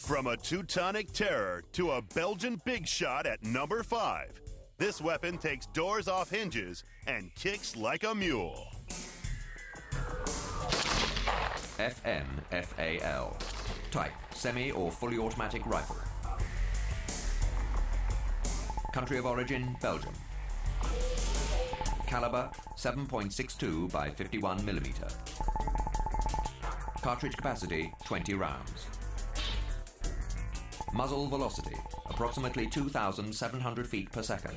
From a Teutonic terror to a Belgian big shot at number 5, this weapon takes doors off hinges and kicks like a mule. FN FAL. Type, semi or fully automatic rifle. Country of origin, Belgium. Caliber, 7.62 by 51 millimeter. Cartridge capacity, 20 rounds. Muzzle velocity, approximately 2,700 feet per second.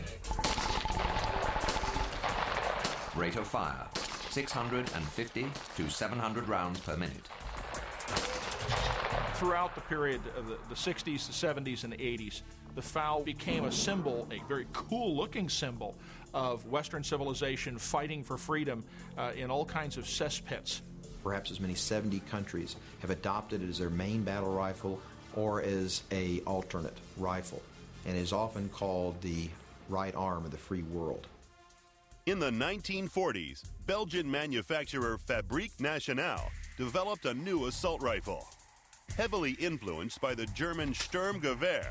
Rate of fire, 650 to 700 rounds per minute. Throughout the period of the 60s, the 70s, and the 80s, the FAL became a symbol, a very cool-looking symbol of Western civilization fighting for freedom in all kinds of cesspits. Perhaps as many 70 countries have adopted it as their main battle rifle or as an alternate rifle, and is often called the right arm of the free world. In the 1940s, Belgian manufacturer Fabrique Nationale developed a new assault rifle. Heavily influenced by the German Sturmgewehr,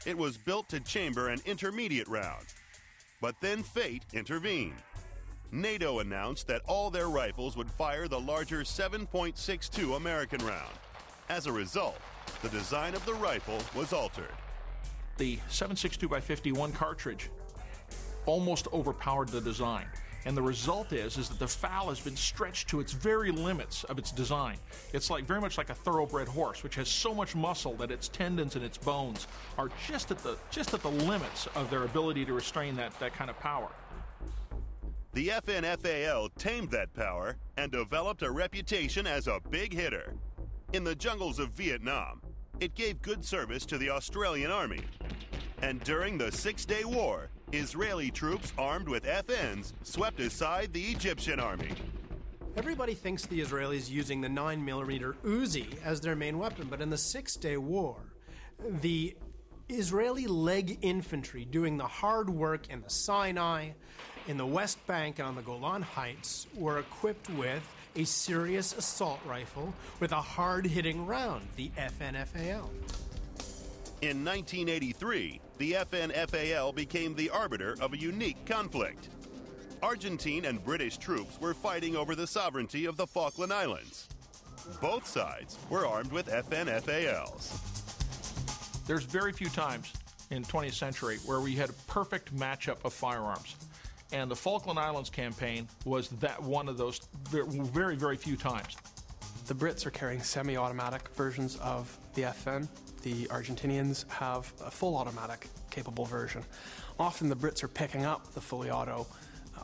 it was built to chamber an intermediate round. But then fate intervened. NATO announced that all their rifles would fire the larger 7.62 American round. As a result, the design of the rifle was altered. The 7.62 by 51 cartridge almost overpowered the design. And the result is that the FAL has been stretched to its very limits of its design. It's very much like a thoroughbred horse, which has so much muscle that its tendons and its bones are just at the limits of their ability to restrain that kind of power. The FN FAL tamed that power and developed a reputation as a big hitter. In the jungles of Vietnam, it gave good service to the Australian Army. And during the Six-Day War, Israeli troops armed with FNs swept aside the Egyptian army. Everybody thinks the Israelis using the 9mm Uzi as their main weapon, but in the Six-Day War, the Israeli leg infantry doing the hard work in the Sinai, in the West Bank, and on the Golan Heights were equipped with a serious assault rifle with a hard-hitting round, the FN FAL. In 1983, the FN FAL became the arbiter of a unique conflict. Argentine and British troops were fighting over the sovereignty of the Falkland Islands. Both sides were armed with FN FALs. There's very few times in the 20th century where we had a perfect matchup of firearms. And the Falkland Islands campaign was one of those very, very few times. The Brits are carrying semi-automatic versions of the FN. The Argentinians have a full automatic capable version. Often the Brits are picking up the fully auto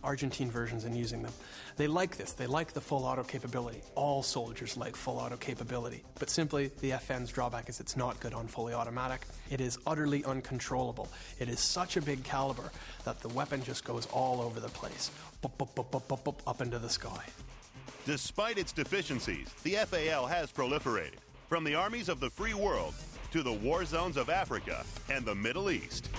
Argentine versions and using them. They like this. They like the full auto capability. All soldiers like full auto capability. But simply, the FN's drawback is it's not good on fully automatic. It is utterly uncontrollable. It is such a big caliber that the weapon just goes all over the place. Up into the sky. Despite its deficiencies, the FAL has proliferated, from the armies of the free world to the war zones of Africa and the Middle East.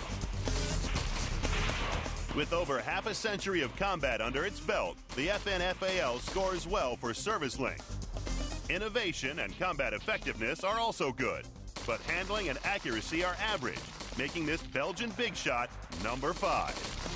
With over half a century of combat under its belt, the FN FAL scores well for service length. Innovation and combat effectiveness are also good, but handling and accuracy are average, making this Belgian big shot number 5.